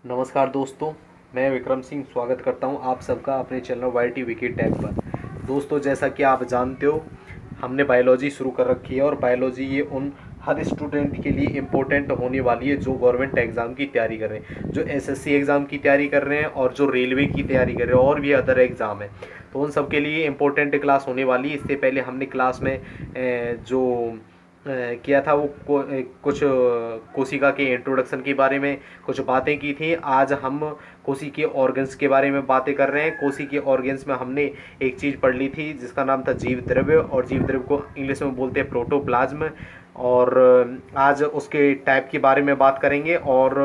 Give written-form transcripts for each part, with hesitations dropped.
नमस्कार दोस्तों, मैं विक्रम सिंह स्वागत करता हूं आप सबका अपने channel Y T Vicky tag पर। दोस्तों, जैसा कि आप जानते हो, हमने बायोलॉजी शुरू कर रखी है और बायोलॉजी ये उन हर स्टूडेंट के लिए इम्पोर्टेंट होने वाली है जो गवर्नमेंट एग्ज़ाम की तैयारी कर रहे हैं, जो एसएससी एग्ज़ाम की तैयारी कर रहे हैं और जो रेलवे की तैयारी कर रहे हैं और भी अदर एग्ज़ाम है। तो उन सब के लिए इम्पोर्टेंट क्लास होने वाली है। इससे पहले हमने क्लास में जो किया था वो कुछ कोशिका के इंट्रोडक्शन के बारे में कुछ बातें की थी। आज हम कोशिका के ऑर्गन्स के बारे में बातें कर रहे हैं। कोशिका के ऑर्गन्स में हमने एक चीज़ पढ़ ली थी जिसका नाम था जीव द्रव्य, और जीव द्रव्य को इंग्लिश में बोलते हैं प्रोटोप्लाज्म। और आज उसके टाइप के बारे में बात करेंगे और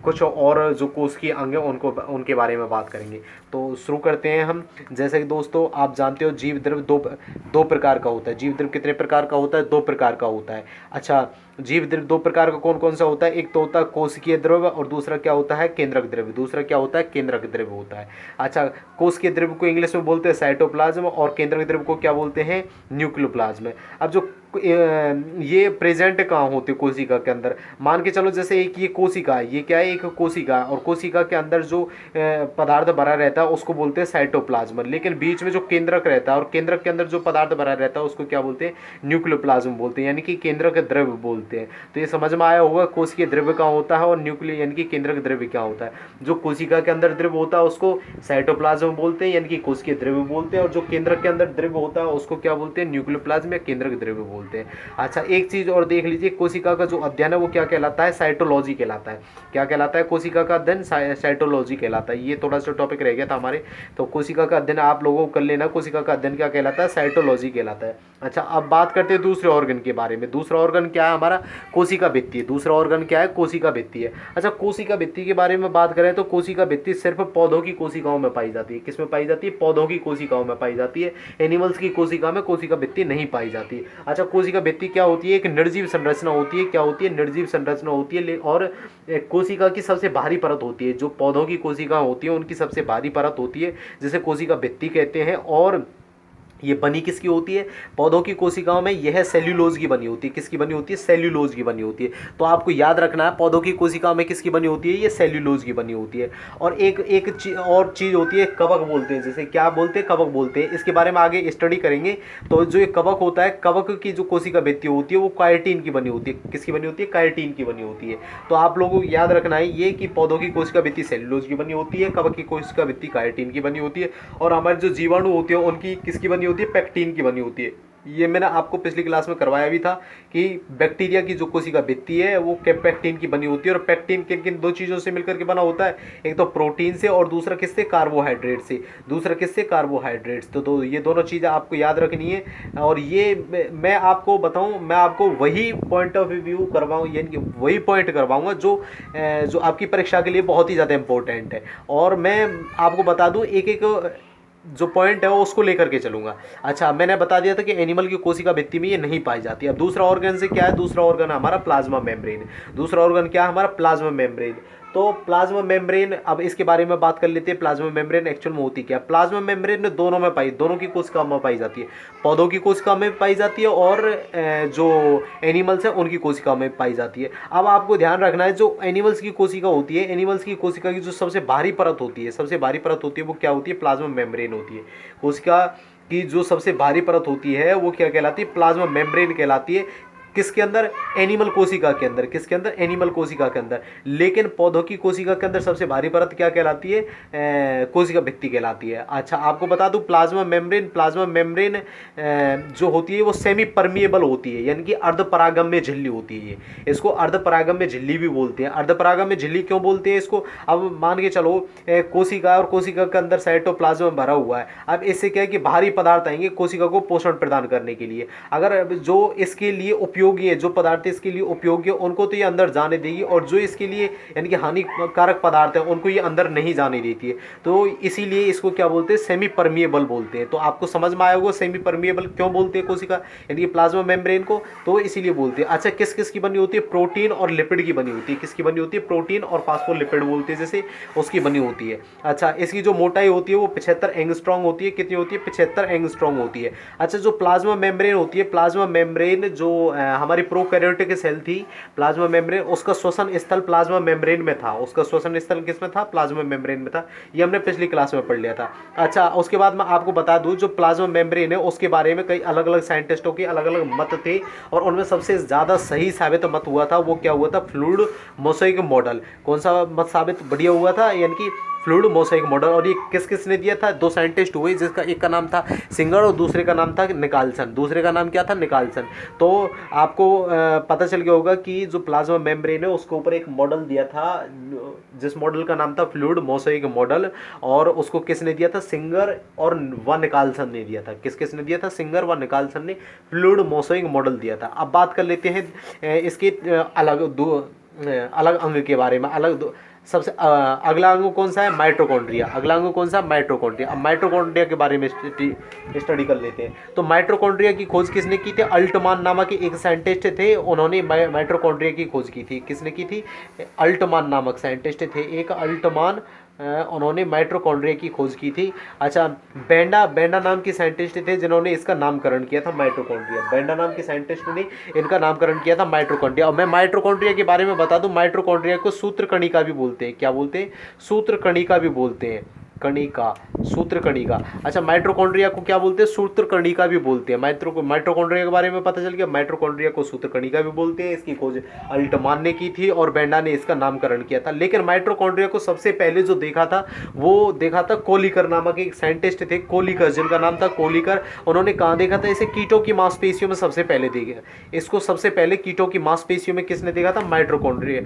कुछ और जो कोशिकीय अंग हैं उनको उनके बारे में बात करेंगे। तो शुरू करते हैं हम। जैसे कि दोस्तों आप जानते हो, जीव द्रव्य दो प्रकार का होता है। जीव द्रव्य कितने प्रकार का होता है? दो प्रकार का होता है। अच्छा, जीव द्रव्य दो प्रकार का कौन कौन सा होता है? एक तो होता है कोशिकीय द्रव्य और दूसरा क्या होता है? केंद्रक द्रव्य। दूसरा क्या होता है? केंद्रक द्रव्य होता है। अच्छा, कोशिकीय द्रव्य को इंग्लिश में बोलते हैं साइटोप्लाज्म और केंद्रक द्रव्य को क्या बोलते हैं? न्यूक्लियोप्लाज्म। अब जो ये प्रेजेंट कहाँ होते हैं कोशिका के अंदर? मान के चलो जैसे एक ये कोशिका है, ये क्या है? एक कोशिका, और कोशिका के अंदर जो पदार्थ भरा रहता है उसको बोलते हैं साइटोप्लाज्म। लेकिन बीच में जो केंद्रक रहता है और केंद्रक के अंदर जो पदार्थ भरा रहता है उसको क्या बोलते हैं? न्यूक्लियोप्लाज्म बोलते हैं, यानी कि केंद्रक द्रव्य बोलते हैं। तो ये समझ में आया होगा कोशिकीय द्रव्य कहाँ होता है और न्यूक्लिय यानी कि केंद्रक द्रव्य क्या होता है। जो कोशिका के अंदर द्रव्य होता है उसको साइटोप्लाज्म बोलते हैं, यानी कि कोशिकीय द्रव्य बोलते हैं, और जो केंद्रक के अंदर द्रव्य होता है उसको क्या बोलते हैं? न्यूक्लियोप्लाज्म या केंद्रक द्रव्य बोलते हैं। अच्छा, एक चीज और देख लीजिए, कोशिका का जो अध्ययन है वो क्या कहलाता है? साइटोलॉजी कहलाता है। क्या कहलाता है? कोशिका का अध्ययन साइटोलॉजी कहलाता है। ये थोड़ा सा टॉपिक रह गया था हमारे, तो कोशिका का अध्ययन आप लोगों को कर लेना। कोशिका का अध्ययन क्या कहलाता है? साइटोलॉजी कहलाता है। अच्छा, अब बात करते हैं दूसरे ऑर्गन के बारे में। दूसरा ऑर्गन क्या है हमारा? कोशिका भित्ति। दूसरा ऑर्गन क्या है? कोशिका भित्ति है। अच्छा, कोशिका भित्ति के बारे में बात करें तो कोशिका भित्ति सिर्फ पौधों की कोशिकाओं में पाई जाती है। किसमें पाई जाती है? पौधों की कोशिकाओं में पाई जाती है। एनिमल्स की कोशिका में कोशिका भित्ति नहीं पाई जाती। अच्छा, कोशिका भित्ति क्या होती है? एक निर्जीव संरचना होती है। क्या होती है? निर्जीव संरचना होती है। और कोशिका की सबसे भारी परत होती है। जो पौधों की कोशिका होती है उनकी सबसे भारी परत होती है, जिसे कोशिका भित्ति कहते हैं। और ये बनी किसकी होती है? पौधों की कोशिकाओं में यह सेल्यूलोज की बनी होती है। किसकी बनी होती है? सेल्यूलोज की बनी होती है। तो आपको याद रखना है, पौधों की कोशिकाओं में किसकी बनी होती है? ये सेल्यूलोज की बनी होती है। और एक एक और चीज़ होती है, कवक बोलते हैं। जैसे क्या बोलते हैं? कवक बोलते हैं। इसके बारे में आगे स्टडी करेंगे। तो जो ये कवक होता है, कवक की जो कोशिका भित्ति होती है वो काइटिन की बनी होती है। किसकी बनी होती है? काइटिन की बनी होती है। तो आप लोगों को याद रखना है ये कि पौधों की कोशिका भित्ति सेल्यूलोज की बनी होती है, कवक की कोशिका भित्ति काइटिन की बनी होती है, और हमारे जो जीवाणु होते हैं उनकी किसकी बनी होती है? पेक्टिन की बनी होती है। ये मैंने आपको पिछली क्लास में करवाया भी था कि बैक्टीरिया की जो कोशिका भित्ति है वो पेक्टिन की बनी होती है। और पेक्टिन किन किन दो चीज़ों से मिलकर के बना होता है? एक तो प्रोटीन से और दूसरा किससे? कार्बोहाइड्रेट से। दूसरा किससे? कार्बोहाइड्रेट्स। तो ये दोनों चीज़ें आपको याद रखनी है। और ये मैं आपको बताऊं, मैं आपको वही पॉइंट ऑफ व्यू करवाऊँ, यानी कि वही पॉइंट करवाऊँगा जो आपकी परीक्षा के लिए बहुत ही ज़्यादा इंपॉर्टेंट है। और मैं आपको बता दूँ एक एक जो पॉइंट है वो उसको लेकर के चलूंगा। अच्छा, मैंने बता दिया था कि एनिमल की कोशिका भित्ति में ये नहीं पाई जाती। अब दूसरा ऑर्गन से क्या है? दूसरा ऑर्गन हमारा प्लाज्मा मेम्ब्रेन। दूसरा ऑर्गन क्या है हमारा? Plasma membrane. तो प्लाज्मा मेम्ब्रेन, अब इसके बारे में बात कर लेते हैं। प्लाज्मा मेम्ब्रेन एक्चुअल में होती क्या? प्लाज्मा मेम्ब्रेन दोनों में दोनों की कोशिका में पाई जाती है। पौधों की कोशिका में पाई जाती है और जो एनिमल्स हैं उनकी कोशिका में पाई जाती है। अब आपको ध्यान रखना है, जो एनिमल्स की कोशिका होती है, एनिमल्स की कोशिका की जो सबसे भारी परत होती है, सबसे भारी परत होती है वो क्या होती है? प्लाज्मा मेम्ब्रेन होती है। कोशिका की जो सबसे भारी परत होती है वो क्या कहलाती है? प्लाज्मा मेम्ब्रेन कहलाती है। किसके अंदर? एनिमल कोशिका के अंदर। किसके अंदर? एनिमल कोशिका के अंदर। लेकिन पौधों की कोशिका के अंदर सबसे भारी परत क्या कहलाती है? कोशिका भित्ति कहलाती है। अच्छा, आपको बता दूं, प्लाज्मा मेम्ब्रेन जो होती है वो सेमी परमिएबल होती है, यानी कि अर्धपरागम्य झिल्ली होती है। इसको अर्धपरागम्य झिल्ली भी बोलते हैं। अर्धपरागम्य झिल्ली क्यों बोलते हैं इसको? अब मान के चलो कोशिका, और कोशिका के अंदर साइटोप्लाज्म भरा हुआ है। अब इससे क्या है कि भारी पदार्थ आएंगे कोशिका को पोषण प्रदान करने के लिए। अगर जो इसके लिए उपयोगी है, जो पदार्थ इसके लिए उपयोगी है उनको तो ये अंदर जाने देगी, और जो इसके लिए यानी कि हानिकारक पदार्थ है उनको ये अंदर नहीं जाने देती है। तो इसीलिए इसको क्या बोलते हैं? सेमी परमिएबल बोलते हैं। तो आपको समझ में आया होगा सेमी परमिएबल क्यों बोलते हैं कोशिका यानी कि प्लाज्मा मेम्ब्रेन को, तो इसीलिए बोलते हैं। अच्छा, किस किस की बनी होती है? प्रोटीन और लिपिड की बनी होती है। किसकी बनी होती है? प्रोटीन और फास्फोलिपिड बोलते हैं जैसे, उसकी बनी होती है। अच्छा, इसकी जो मोटाई होती है वो 75 एंगस्ट्रॉम होती है। कितनी होती है? 75 एंगस्ट्रॉम होती है। अच्छा, जो प्लाज्मा मेम्ब्रेन होती है, प्लाज्मा मेम्ब्रेन जो हमारी प्रोकैरियोटिक सेल थी प्लाज्मा मेम्ब्रेन, उसका श्वसन स्थल प्लाज्मा मेम्ब्रेन में था। उसका श्वसन स्थल किसमें था? प्लाज्मा मेम्ब्रेन में था। ये हमने पिछली क्लास में पढ़ लिया था। अच्छा, उसके बाद मैं आपको बता दूं जो प्लाज्मा मेम्ब्रेन है उसके बारे में कई अलग अलग साइंटिस्टों के अलग अलग मत थे, और उनमें सबसे ज़्यादा सही साबित मत हुआ था वो क्या हुआ था? Fluid mosaic model. कौन सा मत साबित बढ़िया हुआ था? यानी कि फ्लूइड मोज़ेक मॉडल। और ये किसने दिया था? दो साइंटिस्ट हुए, जिसका एक का नाम था सिंगर और दूसरे का नाम था निकालसन। दूसरे का नाम क्या था? निकालसन। तो आपको पता चल गया होगा कि जो प्लाज्मा मेम्ब्रेन है उसके ऊपर एक मॉडल दिया था, जिस मॉडल का नाम था फ्लूइड मोज़ेक मॉडल, और उसको किसने दिया था? सिंगर और व निकालसन ने दिया था। किसने दिया था? सिंगर व निकालसन ने फ्लूइड मोज़ेक मॉडल दिया था। अब बात कर लेते हैं इसके अलग अंग के बारे में। सबसे अगला अंग कौन सा है? माइटोकॉन्ड्रिया। अगला अंग कौन सा? माइटोकॉन्ड्रिया। अब माइटोकॉन्ड्रिया के बारे में स्टडी कर लेते हैं। तो माइटोकॉन्ड्रिया की खोज किसने की थी? अल्टमान नामक एक साइंटिस्ट थे, उन्होंने माइटोकॉन्ड्रिया की खोज की थी। किसने की थी? अल्टमान नामक साइंटिस्ट थे, एक अल्टमान, उन्होंने माइटोकॉन्ड्रिया की खोज की थी। अच्छा, बेंडा नाम की साइंटिस्ट थे जिन्होंने इसका नामकरण किया था माइटोकॉन्ड्रिया। बेंडा नाम के साइंटिस्ट ने इनका नामकरण किया था माइटोकॉन्ड्रिया। और मैं माइटोकॉन्ड्रिया के बारे में बता दूं, माइटोकॉन्ड्रिया को सूत्रकणिका भी बोलते हैं। क्या बोलते हैं? सूत्रकणिका भी बोलते हैं। कणिका, सूत्रकणिका। अच्छा, माइटोकॉन्ड्रिया को क्या बोलते हैं? सूत्रकणिका भी बोलते हैं। माइटोकॉन्ड्रिया के बारे में पता चल गया। माइटोकॉन्ड्रिया को सूत्रकणिका भी बोलते हैं। इसकी खोज अल्टमान ने की थी और बेंडा ने इसका नामकरण किया था। लेकिन माइटोकॉन्ड्रिया को सबसे पहले जो देखा था वो देखा था कोलिकर नामक एक साइंटिस्ट थे, कोलिकर, जिनका नाम था कोलिकर। उन्होंने कहाँ देखा था इसे? कीटों की मांसपेशियों में सबसे पहले देखा। इसको सबसे पहले कीटों की मांसपेशियों में किसने देखा था? माइटोकॉन्ड्रिया,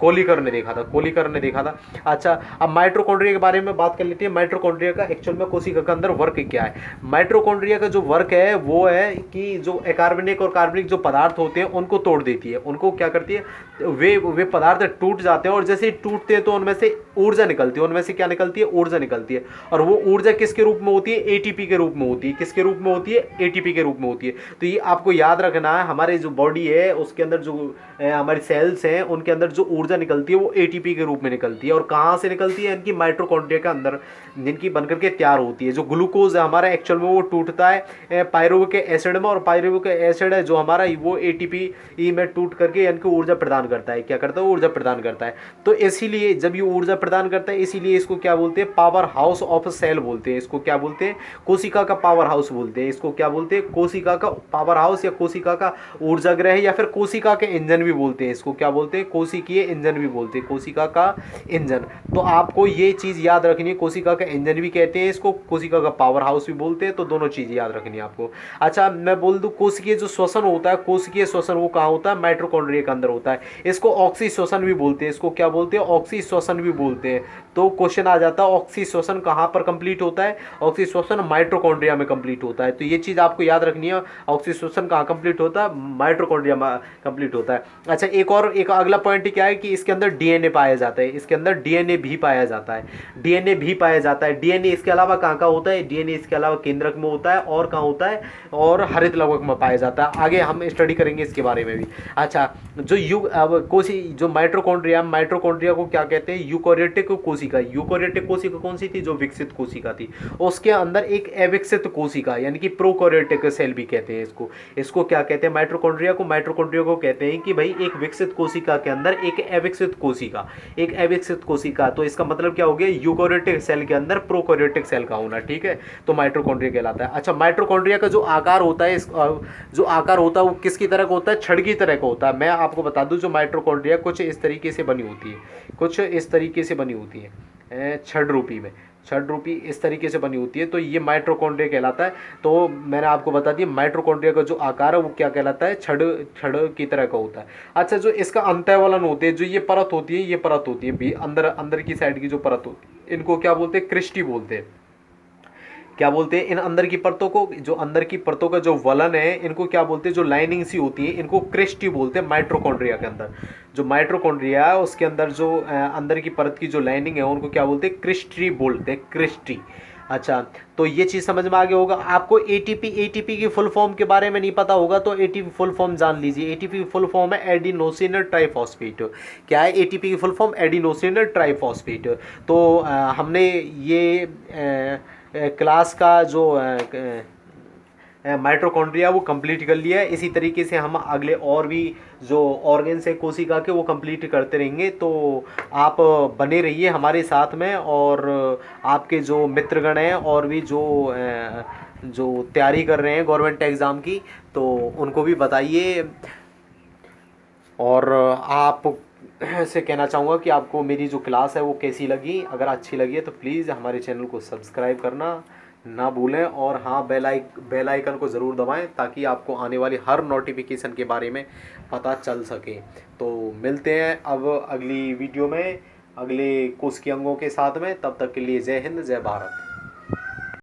कोलिकर ने देखा था। कोलिकर ने देखा था। अच्छा, अब माइटोकॉन्ड्रिया के बारे में बात कर लेते हैं। माइटोकॉन्ड्रिया का एक्चुअल में कोशिका के अंदर वर्क क्या है? माइटोकॉन्ड्रिया का जो वर्क है वो है कि जो अकार्बनिक और कार्बनिक जो पदार्थ होते हैं उनको तोड़ देती है। उनको क्या करती है? वे पदार्थ टूट जाते हैं और जैसे ही टूटते हैं तो उनमें से ऊर्जा निकलती है। उनमें से क्या निकलती है? ऊर्जा निकलती है। और वो ऊर्जा किसके रूप में होती है? एटीपी के रूप में होती है। किसके रूप में होती है? एटीपी के रूप में होती है। तो ये आपको याद रखना है, हमारे जो बॉडी है उसके अंदर जो हमारी सेल्स हैं उनके अंदर जो ऊर्जा निकलती है वो एटीपी के रूप में निकलती है। और कहाँ से निकलती है? इनकी माइटोकॉन्ड्रिया के अंदर, जिनकी बनकर के तैयार होती है। जो ग्लूकोज है हमारा एक्चुअल में वो टूटता है पायरुविक एसिड में, और पायरुविक एसिड है जो हमारा वो एटीपी में टूट करके इनको ऊर्जा प्रदान करता है। क्या करता है? ऊर्जा प्रदान करता है। तो इसीलिए जब ये ऊर्जा प्रदान करता है, इसीलिए इसको क्या बोलते हैं? पावर हाउस ऑफ सेल बोलते हैं। इसको क्या बोलते हैं? कोशिका का पावर हाउस बोलते हैं। इसको क्या बोलते हैं? कोशिका का पावर हाउस या कोशिका का ऊर्जा ग्रह या फिर कोशिका के इंजन भी बोलते हैं। इसको क्या बोलते हैं? कोशिकीय इंजन भी बोलते हैं, कोशिका का इंजन। तो आपको ये चीज याद रखनी है, कोशिका का इंजन भी कहते हैं इसको, कोशिका का पावर हाउस भी बोलते हैं। तो दोनों चीज याद रखनी है आपको। अच्छा, मैं बोल दूं कोशिकीय जो श्वसन होता है, कोशिकीय श्वसन वो कहाँ होता है? माइटोकॉन्ड्रिया के अंदर होता है। इसको ऑक्सी श्वसन भी बोलते हैं। इसको क्या बोलते हैं? ऑक्सी श्वसन भी बोलते हैं। तो क्वेश्चन आ जाता है ऑक्सी श्वसन कहाँ पर कंप्लीट होता है? ऑक्सी श्वसन माइटोकॉन्ड्रिया में कंप्लीट होता है। तो ये चीज आपको याद रखनी है, ऑक्सी श्वसन कहाँ कंप्लीट होता है? माइटोकॉन्ड्रिया में कंप्लीट होता है। अच्छा, एक अगला पॉइंट क्या है कि इसके अंदर डीएनए पाया जाता है। इसके अंदर डीएनए भी पाया जाता है। डीएनए भी पाया जाता है। डीएनए इसके अलावा कहाँ का होता है? डीएनए इसके अलावा केंद्रक में होता है, और कहाँ होता है? और हरित लवक में पाया जाता है। आगे हम स्टडी करेंगे इसके बारे में भी। अच्छा, जो माइटोकॉन्ड्रिया को क्या कहते हैं? यूकोरियोटिक कोशिका। यूकोरियोटिक कोशिका कौन सी थी? जो विकसित कोशिका थी। उसके अंदर एक अविकसित कोशिका यानी कि प्रोकैरियोटिक सेल भी कहते हैं इसको क्या कहते हैं? माइटोकॉन्ड्रिया को कहते हैं कि भाई एक विकसित कोशिका के अंदर एक अविकसित कोशिका। तो इसका मतलब क्या हो गया? यूकोरियोटिक सेल के अंदर प्रोकैरियोटिक सेल का होना। ठीक है, तो माइटोकॉन्ड्रिया कहलाता है। अच्छा, माइटोकॉन्ड्रिया का जो आकार होता है वो किसकी तरह का होता है? छड़ की तरह का होता है। मैं आपको बता दूं, जो माइटोकॉन्ड्रिया कुछ इस तरीके से बनी होती है, छड़ रूपी इस तरीके से बनी होती है। तो ये माइटोकॉन्ड्रिया कहलाता है। तो मैंने आपको बता दिया माइटोकॉन्ड्रिया का जो आकार है वो क्या कहलाता है? छड़ की तरह का होता है। अच्छा, जो इसका अंतःवलन होते हैं, जो ये परत होती है भी अंदर की साइड की जो परत होती है, इनको क्या बोलते हैं? क्रिस्टी बोलते हैं। क्या बोलते हैं? इन अंदर की परतों को, जो अंदर की परतों का जो वलन है, इनको क्या बोलते हैं? जो लाइनिंग सी होती है, इनको क्रिस्टी बोलते हैं। माइटोकॉन्ड्रिया के अंदर जो माइटोकॉन्ड्रिया है उसके अंदर जो अंदर की परत की जो लाइनिंग है उनको क्या बोलते हैं? क्रिस्टी बोलते हैं, क्रिस्टी। अच्छा, तो ये चीज़ समझ में आ गया होगा आपको। एटीपी की फुल फॉर्म के बारे में नहीं पता होगा तो एटीपी फुल फॉर्म जान लीजिए। एटीपी की फुल फॉर्म है एडिनोसिन ट्राइफॉस्फेट। क्या है एटीपी की फुल फॉर्म? Adenosine triphosphate. तो हमने ये क्लास का जो माइटोकॉन्ड्रिया वो कंप्लीट कर लिया है। इसी तरीके से हम अगले और भी जो ऑर्गन्स है कोशिका के वो कंप्लीट करते रहेंगे। तो आप बने रहिए हमारे साथ में, और आपके जो मित्रगण हैं और भी जो तैयारी कर रहे हैं गवर्नमेंट एग्ज़ाम की, तो उनको भी बताइए। और आप से कहना चाहूँगा कि आपको मेरी जो क्लास है वो कैसी लगी। अगर अच्छी लगी है तो प्लीज़ हमारे चैनल को सब्सक्राइब करना ना भूलें, और हाँ बेल आइकन को ज़रूर दबाएं ताकि आपको आने वाली हर नोटिफिकेशन के बारे में पता चल सके। तो मिलते हैं अब अगली वीडियो में अगले कोर्स के अंगों के साथ में। तब तक के लिए जय हिंद, जय भारत।